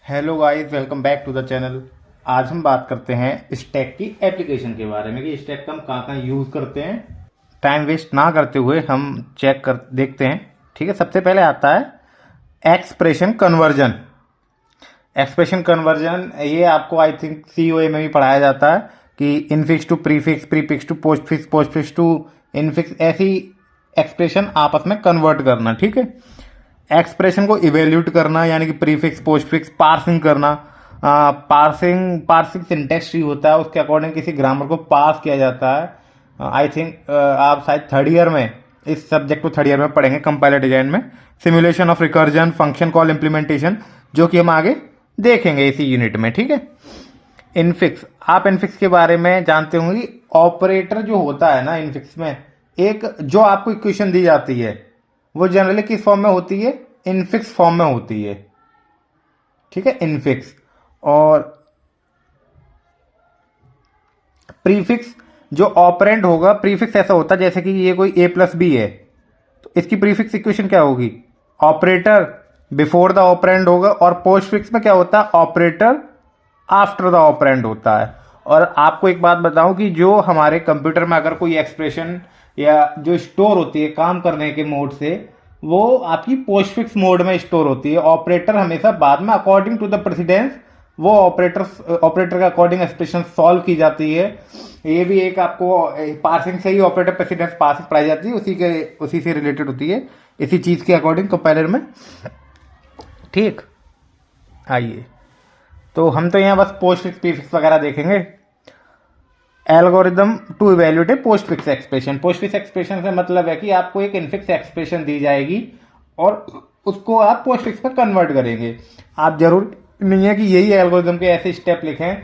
Hello guys, welcome back to the channel. आज हम बात करते हैं स्टैक की एप्लीकेशन के बारे में कि स्टैक का हम कहाँ कहाँ यूज़ करते हैं। टाइम वेस्ट ना करते हुए हम चेक कर देखते हैं। ठीक है, सबसे पहले आता है एक्सप्रेशन कन्वर्जन। एक्सप्रेशन कन्वर्जन ये आपको आई थिंक सीओए में भी पढ़ाया जाता है कि infix to prefix, prefix to postfix, postfix to infix, ऐसी एक्सप्रेशन आपस में कन्वर्ट करना। ठीक है, एक्सप्रेशन को इवेल्यूट करना यानी कि प्रीफिक्स पोस्टफिक्स, पार्सिंग करना। पार्सिंग पार्सिंग सिंटेक्स ट्री होता है, उसके अकॉर्डिंग किसी ग्रामर को पास किया जाता है। आई थिंक आप शायद थर्ड ईयर में इस सब्जेक्ट को थर्ड ईयर में पढ़ेंगे कंपाइलर डिजाइन में। Simulation of recursion, function call implementation, जो कि हम आगे देखेंगे इसी यूनिट में। ठीक है, इनफिक्स, आप इनफिक्स के बारे में जानते होंगे। ऑपरेटर जो होता है ना इनफिक्स में, एक जो आपको इक्वेशन दी जाती है वो जनरली किस फॉर्म में होती है? इनफिक्स फॉर्म में होती है। ठीक है, इनफिक्स। और प्रीफिक्स जो ऑपरेंड होगा, प्रीफिक्स ऐसा होता है जैसे कि ये कोई ए प्लस बी है, तो इसकी प्रीफिक्स इक्वेशन क्या होगी? ऑपरेटर बिफोर द ऑपरेंड होगा। और पोस्टफिक्स में क्या होता है? ऑपरेटर आफ्टर द ऑपरेंड होता है। और आपको एक बात बताऊं कि जो हमारे कंप्यूटर में अगर कोई एक्सप्रेशन या जो स्टोर होती है काम करने के मोड से, वो आपकी पोस्टफिक्स मोड में स्टोर होती है। ऑपरेटर हमेशा बाद में अकॉर्डिंग टू द प्रेसिडेंस वो ऑपरेटर का अकॉर्डिंग एक्सप्रेशन सॉल्व की जाती है। ये भी एक आपको पार्सिंग से ही ऑपरेटर प्रेसिडेंस पार्सिंग पढ़ाई जाती है, उसी से रिलेटेड होती है, इसी चीज के अकॉर्डिंग कंपाइलर में। ठीक, आइए, तो हम तो यहाँ बस पोस्टफिक्स प्रीफिक्स वगैरह देखेंगे। Algorithm to evaluate a postfix expression. Postfix expression से मतलब है कि आपको एक इनफिक्स एक्सप्रेशन दी जाएगी और उसको आप पोस्टफिक्स में कन्वर्ट करेंगे। आप जरूर नहीं है कि यही एल्गोरिदम के ऐसे स्टेप लिखें।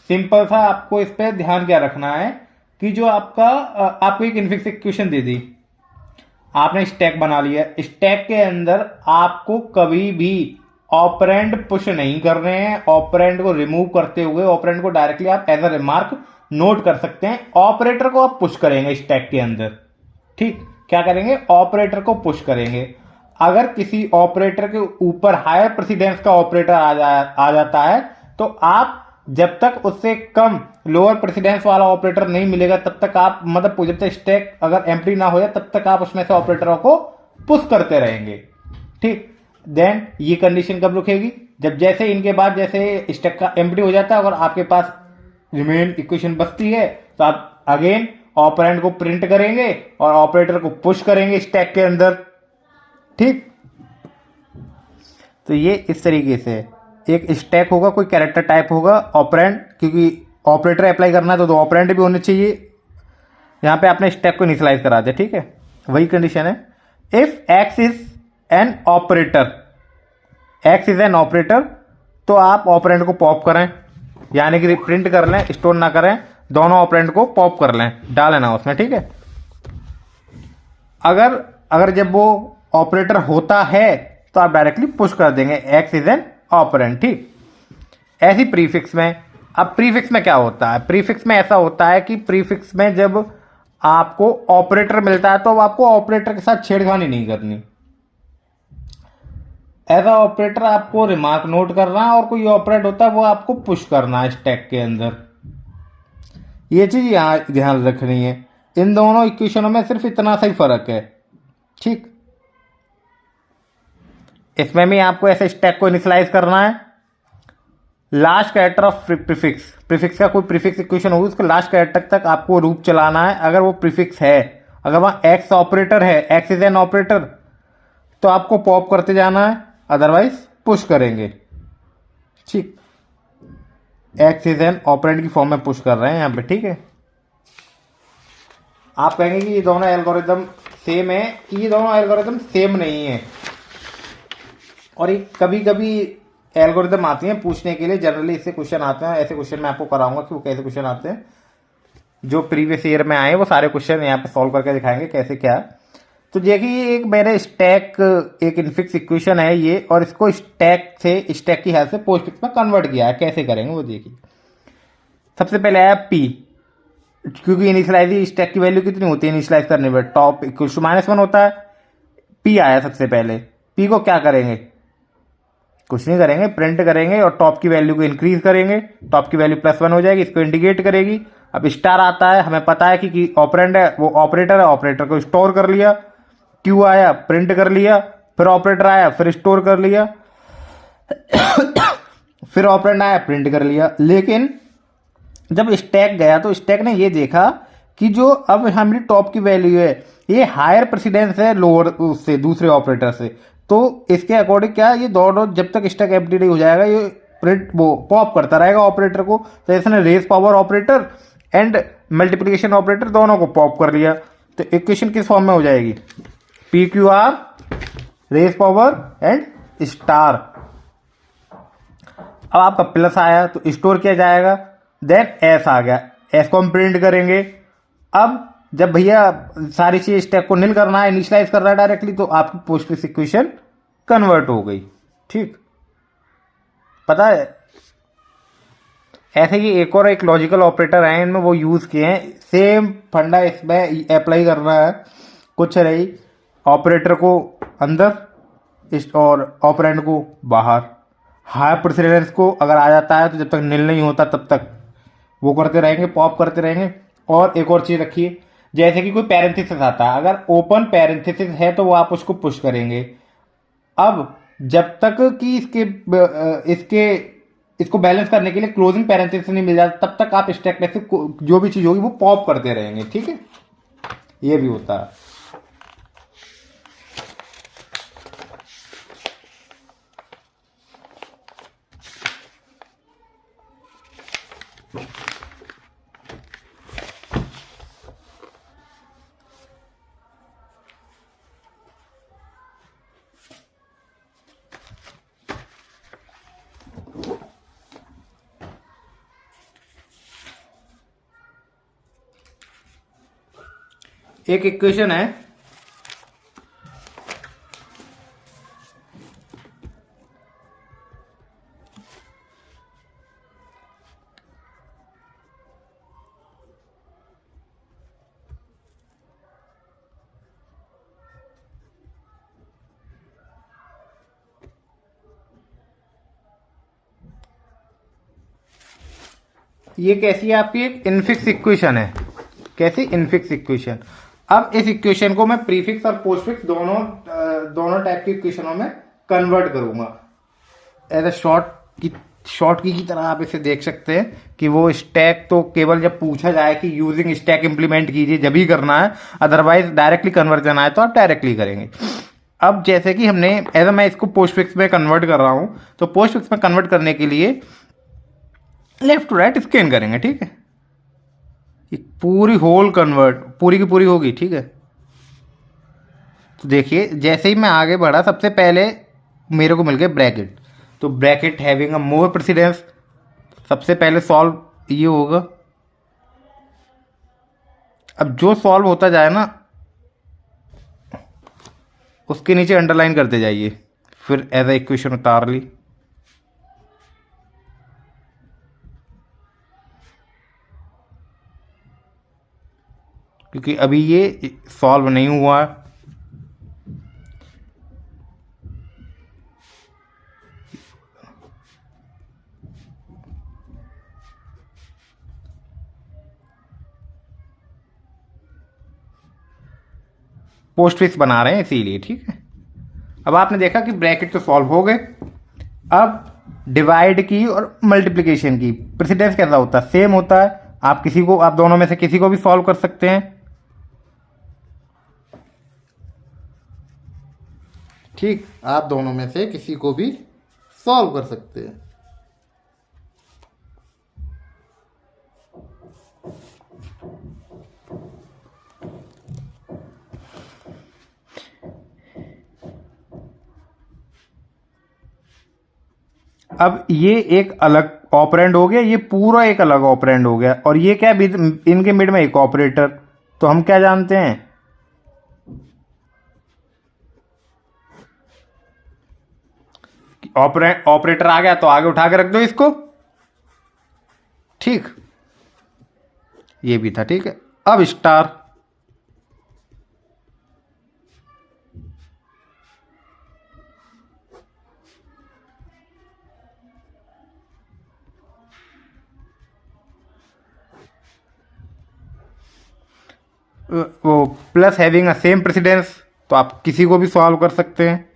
सिंपल सा आपको इस पर ध्यान क्या रखना है कि जो आपको एक इनफिक्स इक्वेशन दे दी, आपने स्टैक बना लिया, स्टैक के अंदर आपको कभी भी ऑपरेंड पुश नहीं कर रहे हैं। ऑपरेंड को रिमूव करते हुए ऑपरेंड को डायरेक्टली आप एज अ रिमार्क नोट कर सकते हैं। ऑपरेटर को आप पुश करेंगे स्टैक के अंदर। ठीक, क्या करेंगे? ऑपरेटर को पुश करेंगे। अगर किसी ऑपरेटर के ऊपर हायर प्रेसिडेंस का ऑपरेटर आ जाता है तो आप जब तक उससे कम लोअर प्रेसिडेंस वाला ऑपरेटर नहीं मिलेगा तब तक आप मतलब जब तक स्टैक अगर एम्प्टी ना हो जाए तब तक आप उसमें से ऑपरेटरों को पुश करते रहेंगे। ठीक, देन ये कंडीशन कब रुकेगी? जब जैसे इनके बाद जैसे स्टैक का एम्प्टी हो जाता है और आपके पास रिमेन इक्वेशन बचती है तो आप अगेन ऑपरेंड को प्रिंट करेंगे और ऑपरेटर को पुश करेंगे स्टैक के अंदर। ठीक, तो ये इस तरीके से एक स्टैक होगा, कोई कैरेक्टर टाइप होगा, ऑपरेंड, क्योंकि ऑपरेटर अप्लाई करना है तो ऑपरेंड भी होने चाहिए। यहां पे आपने स्टैक को इनिशियलाइज करा दिया। ठीक है, वही कंडीशन है। If x is an operator, x is an operator, तो आप ऑपरेंड को पॉप करें, यानी कि प्रिंट कर लें, स्टोर ना करें, दोनों ऑपरेंड को पॉप कर लें, डालें ना उसमें। ठीक है, अगर जब वो ऑपरेटर होता है तो आप डायरेक्टली पुश कर देंगे एक्स इज एन ऑपरेंड। ठीक, ऐसी प्रीफिक्स में, अब प्रीफिक्स में क्या होता है? प्रीफिक्स में ऐसा होता है कि प्रीफिक्स में जब आपको ऑपरेटर मिलता है तो अब आपको ऑपरेटर के साथ छेड़खानी नहीं करनी। एज अ ऑपरेटर आपको रिमार्क नोट करना है और कोई ऑपरेट होता है वो आपको पुश करना है स्टैक के अंदर। ये चीज यहां ध्यान रखनी है। इन दोनों इक्वेशनों में सिर्फ इतना सा ही फर्क है। ठीक, इसमें भी आपको ऐसे स्टैक को इनिशियलाइज करना है। Last character of prefix, prefix का कोई प्रीफिक्स इक्वेशन होगी उसको लास्ट कैरेक्टर तक आपको रूप चलाना है। अगर वो प्रीफिक्स है, अगर वहां एक्स ऑपरेटर है, एक्स इज एन ऑपरेटर, तो आपको पॉप करते जाना है, अदरवाइज पुश करेंगे। ठीक, एक्स इज एन ऑपरेंड की फॉर्म में पुश कर रहे हैं यहां पे। ठीक है, आप कहेंगे कि ये दोनों एल्गोरिदम सेम है, ये दोनों एल्गोरिदम सेम नहीं है। और ये कभी कभी एल्गोरिदम आती हैं पूछने के लिए, जनरली इससे क्वेश्चन आते हैं। ऐसे क्वेश्चन मैं आपको कराऊंगा कि वो कैसे क्वेश्चन आते हैं, जो प्रीवियस ईयर में आए वो सारे क्वेश्चन यहाँ पे सॉल्व करके दिखाएंगे कैसे क्या। तो देखिए, एक मेरे स्टैक, एक इनफिक्स इक्वेशन है ये, और इसको स्टैक की हेल्प से पोस्टफिक्स में कन्वर्ट किया है। कैसे करेंगे वो देखिए। सबसे पहले आया पी, क्योंकि इनिशियलाइज स्टैक की वैल्यू कितनी होती है इनिशियलाइज करने पर? टॉप इक्वल टू -1 होता है। पी आया सबसे पहले, पी को क्या करेंगे? कुछ नहीं करेंगे, प्रिंट करेंगे और टॉप की वैल्यू को इंक्रीज करेंगे, टॉप की वैल्यू +1 हो जाएगी, इसको इंडिकेट करेगी। अब स्टार आता है, हमें पता है कि ऑपरेंड है, वो ऑपरेटर है, ऑपरेटर को स्टोर कर लिया। क्यू आया, प्रिंट कर लिया, फिर ऑपरेटर आया, फिर स्टोर कर लिया, फिर ऑपरेंड आया, प्रिंट कर लिया। लेकिन जब स्टैक गया तो स्टैक ने ये देखा कि जो अब हमारी टॉप की वैल्यू है ये हायर प्रेसिडेंस है लोअर उससे, दूसरे ऑपरेटर से, तो इसके अकॉर्डिंग क्या ये दोनों जब तक स्टैक एम्प्टी नहीं हो जाएगा ये प्रिंट वो पॉप करता रहेगा ऑपरेटर को। तो इसने raise power operator and multiplication operator दोनों को पॉप कर लिया। तो इक्वेशन किस फॉर्म में हो जाएगी? P Q R raise power and star. अब आपका प्लस आया तो स्टोर किया जाएगा, देन एस आ गया, एस को हम प्रिंट करेंगे। अब जब भैया सारी चीज स्टैक को निल करना है, इनिशियलाइज करना है डायरेक्टली, तो आपकी पोस्टफिक्स इक्वेशन कन्वर्ट हो गई। ठीक, पता है ऐसे ही एक और एक लॉजिकल ऑपरेटर है, इनमें वो यूज किए हैं, सेम फंडा इसमें अप्लाई करना है। कुछ रही ऑपरेटर को अंदर और ऑपरेंड को बाहर। हाई प्रेसिडेंस को अगर आ जाता है तो जब तक निल नहीं होता तब तक वो करते रहेंगे, पॉप करते रहेंगे। और एक और चीज रखिए, जैसे कि कोई पैरेंथेसिस आता है, अगर ओपन पैरेंथेसिस है तो वो आप उसको पुश करेंगे। अब जब तक कि इसके इसको बैलेंस करने के लिए क्लोजिंग पैरेंथेसिस नहीं मिल जाता तब तक आप स्टैक में से जो भी चीज होगी वो पॉप करते रहेंगे। ठीक है, ये भी होता है। एक इक्वेशन है, ये कैसी है आपकी एक इनफिक्स इक्वेशन है। कैसी? Infix equation. अब इस इक्वेशन को मैं प्रीफिक्स और पोस्टफिक्स दोनों टाइप की इक्वेशनों में कन्वर्ट करूंगा। एज ए शॉर्ट की तरह आप इसे देख सकते हैं कि वो स्टैक तो केवल जब पूछा जाए कि यूजिंग स्टैक इंप्लीमेंट कीजिए जब ही करना है, अदरवाइज डायरेक्टली कन्वर्जन आए तो आप डायरेक्टली करेंगे। अब जैसे कि हमने एज मैं इसको पोस्टफिक्स में कन्वर्ट कर रहा हूं, तो पोस्टफिक्स में कन्वर्ट करने के लिए लेफ्ट टू राइट स्कैन करेंगे। ठीक है, पूरी होल कन्वर्ट पूरी की पूरी होगी। ठीक है, तो देखिए जैसे ही मैं आगे बढ़ा सबसे पहले मेरे को मिल गए ब्रैकेट, तो bracket having a more precedence, सबसे पहले सॉल्व ये होगा। अब जो सॉल्व होता जाए ना उसके नीचे अंडरलाइन करते जाइए, फिर एज ए इक्वेशन उतार ली। क्योंकि अभी ये सॉल्व नहीं हुआ है। पोस्टफिक्स बना रहे हैं इसीलिए। ठीक है, अब आपने देखा कि ब्रैकेट तो सॉल्व हो गए। अब डिवाइड की और मल्टीप्लिकेशन की प्रेसिडेंस कैसा होता है? सेम होता है। आप दोनों में से किसी को भी सॉल्व कर सकते हैं। ठीक, आप दोनों में से किसी को भी सॉल्व कर सकते हैं। अब ये एक अलग ऑपरेंड हो गया, ये पूरा एक अलग ऑपरेंड हो गया, और ये क्या इनके मिड में एक ऑपरेटर। तो हम क्या जानते हैं? ऑपरेटर आ गया तो आगे उठा के रख दो इसको। ठीक, ये भी था। ठीक है, अब स्टार। वो plus having a same precedence, तो आप किसी को भी सॉल्व कर सकते हैं।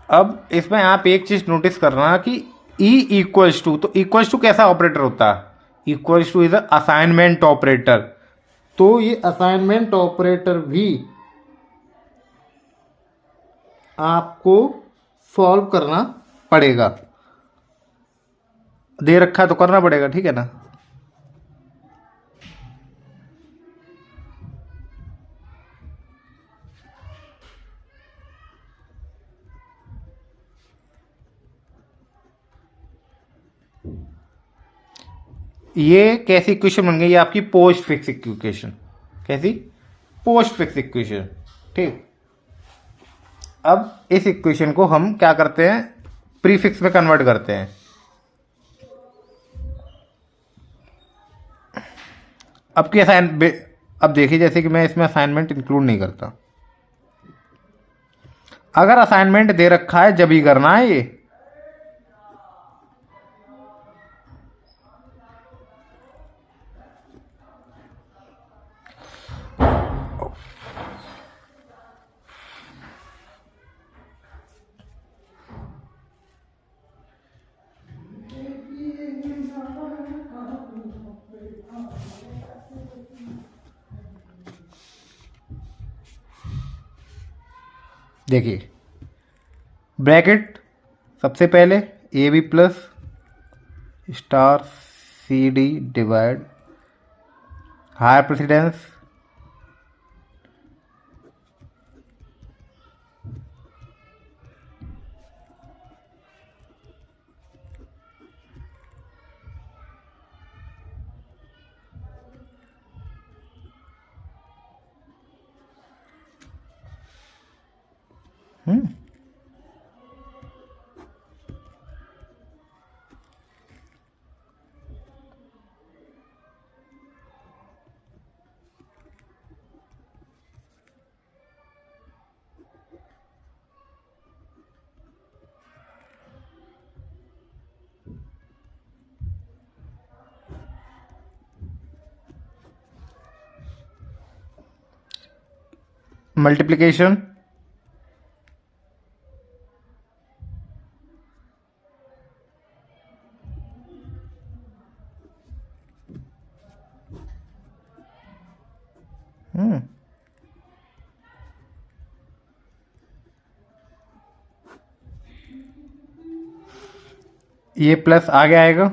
अब इसमें आप एक चीज नोटिस करना कि E इक्वल्स टू, तो इक्वल्स टू कैसा ऑपरेटर होता है? Equals two is assignment operator. तो ये असाइनमेंट ऑपरेटर भी आपको सॉल्व करना पड़ेगा, दे रखा है तो करना पड़ेगा, ठीक है ना। ये कैसी इक्वेशन बन गई? ये आपकी पोस्ट फिक्स इक्वेशन। कैसी? पोस्ट फिक्स इक्वेशन, ठीक। अब इस इक्वेशन को हम क्या करते हैं, प्रीफिक्स में कन्वर्ट करते हैं। अब देखिए, जैसे कि मैं इसमें असाइनमेंट इंक्लूड नहीं करता। अगर असाइनमेंट दे रखा है जब ही करना है ये। देखिए ब्रैकेट, सबसे पहले A B plus star C D divide higher precedence multiplication ये प्लस आगे आएगा,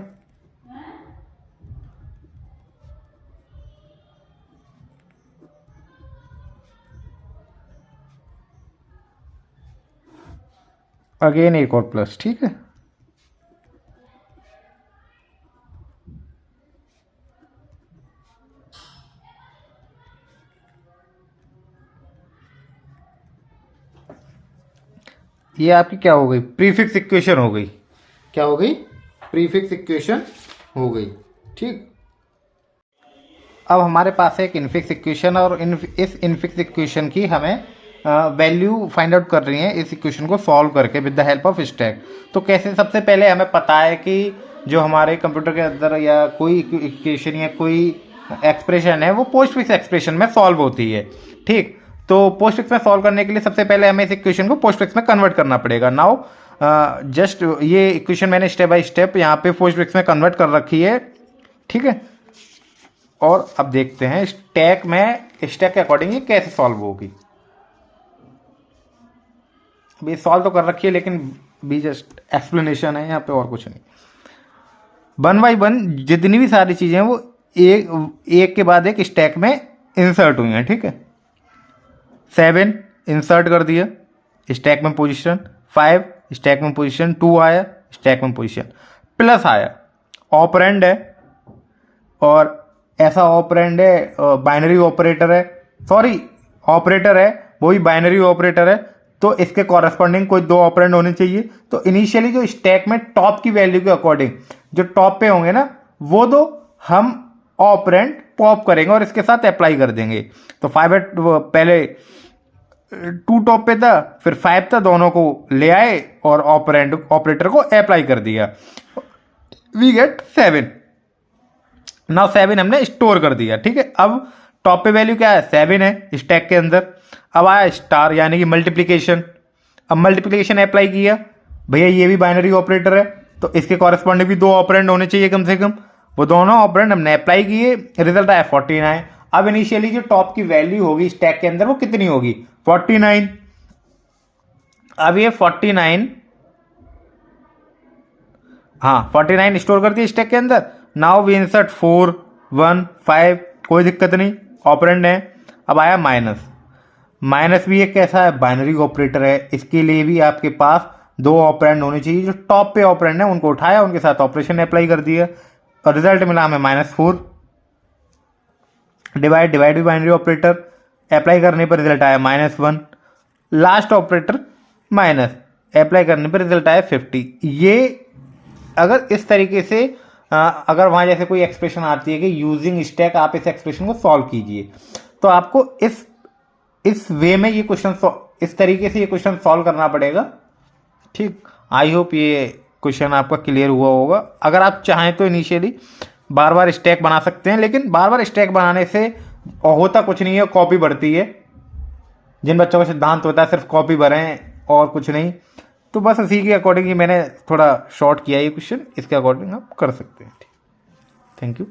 अगेन एक और प्लस, ठीक है। ये आपकी क्या हो गई? प्रीफिक्स इक्वेशन हो गई। क्या हो गई? प्रीफिक्स इक्वेशन हो गई, ठीक। अब हमारे पास है एक इनफिक्स इक्वेशन, और इस इनफिक्स इक्वेशन की हमें वैल्यू फाइंड आउट कर रही है इस इक्वेशन को सॉल्व करके with the help of stack. तो कैसे? सबसे पहले हमें पता है कि जो हमारे कंप्यूटर के अंदर या कोई इक्वेशन या कोई एक्सप्रेशन है वो पोस्ट फिक्स एक्सप्रेशन में सॉल्व होती है, ठीक। तो पोस्ट फिक्स में सॉल्व करने के लिए सबसे पहले हमें इस इक्वेशन को पोस्ट फिक्स में कन्वर्ट करना पड़ेगा। नाउ जस्ट ये इक्वेशन मैंने स्टेप बाय स्टेप यहाँ पे पोस्ट फिक्स में कन्वर्ट कर रखी है, ठीक है। और अब देखते हैं स्टैक के अकॉर्डिंग ये कैसे सॉल्व होगी। अभी सॉल्व तो कर रखी है, लेकिन भी जस्ट एक्सप्लेनेशन है यहाँ पे, और कुछ नहीं। 1 बाई 1 जितनी भी सारी चीजें हैं वो एक के बाद एक स्टैक में इंसर्ट हुई हैं, ठीक है। 7 इंसर्ट कर दिया स्टैक में पोजीशन 5, स्टैक में पोजीशन 2 आया, स्टैक में पोजीशन प्लस आया, ऑपरेंड है और ऐसा ऑपरेंड है बाइनरी ऑपरेटर है, सॉरी ऑपरेटर है वही बाइनरी ऑपरेटर है, तो इसके कॉरेस्पॉन्डिंग कोई दो ऑपरेंड होने चाहिए। तो इनिशियली जो स्टैक में टॉप की वैल्यू के अकॉर्डिंग जो टॉप पे होंगे ना वो दो हम ऑपरेंड पॉप करेंगे और इसके साथ अप्लाई कर देंगे। तो 5 पहले 2 टॉप पे था फिर 5 था, दोनों को ले आए और ऑपरेंड ऑपरेटर को अप्लाई कर दिया, वी गेट 7। नाउ 7 हमने स्टोर कर दिया, ठीक है। अब टॉप पे वैल्यू क्या है 7 है स्टैक के अंदर। अब आया स्टार यानी कि मल्टीप्लिकेशन, अब मल्टीप्लिकेशन अप्लाई किया, भैया ये भी बाइनरी ऑपरेटर है तो इसके कॉरेस्पॉन्डिंग भी दो ऑपरेंड होने चाहिए कम से कम, वो दोनों ऑपरेंड हमने अप्लाई किए, रिजल्ट आया 49। अब इनिशियली जो टॉप की वैल्यू होगी स्टैक के अंदर वो कितनी होगी 49। अब ये 49, हाँ 49 स्टोर कर दिया स्टैक के अंदर। नाउ वी इंसर्ट 4 1 5, कोई दिक्कत नहीं ऑपरेंड है। अब आया माइनस, माइनस भी एक कैसा है बाइनरी ऑपरेटर है, इसके लिए भी आपके पास दो ऑपरेंड होने चाहिए। जो टॉप पे ऑपरेंड है उनको उठाया, उनके साथ ऑपरेशन अप्लाई कर दिया और रिजल्ट मिला हमें -4। डिवाइड भी बाइनरी ऑपरेटर अप्लाई करने पर रिजल्ट आया -1। लास्ट ऑपरेटर माइनस अप्लाई करने पर रिजल्ट आया 50। ये अगर इस तरीके से अगर वहाँ जैसे कोई एक्सप्रेशन आती है कि यूजिंग स्टैक आप इस एक्सप्रेशन को सॉल्व कीजिए, तो आपको इस वे में ये क्वेश्चन इस तरीके से ये क्वेश्चन सॉल्व करना पड़ेगा, ठीक। आई होप ये क्वेश्चन आपका क्लियर हुआ होगा। अगर आप चाहें तो इनिशियली बार बार स्टैक बना सकते हैं, लेकिन बार बार स्टैक बनाने से होता कुछ नहीं है, कॉपी बढ़ती है। जिन बच्चों का सिद्धांत होता है सिर्फ कॉपी भरें और कुछ नहीं, तो बस इसी के अकॉर्डिंग ही मैंने थोड़ा शॉर्ट किया ये क्वेश्चन, इसके अकॉर्डिंग आप कर सकते हैं। Thank you.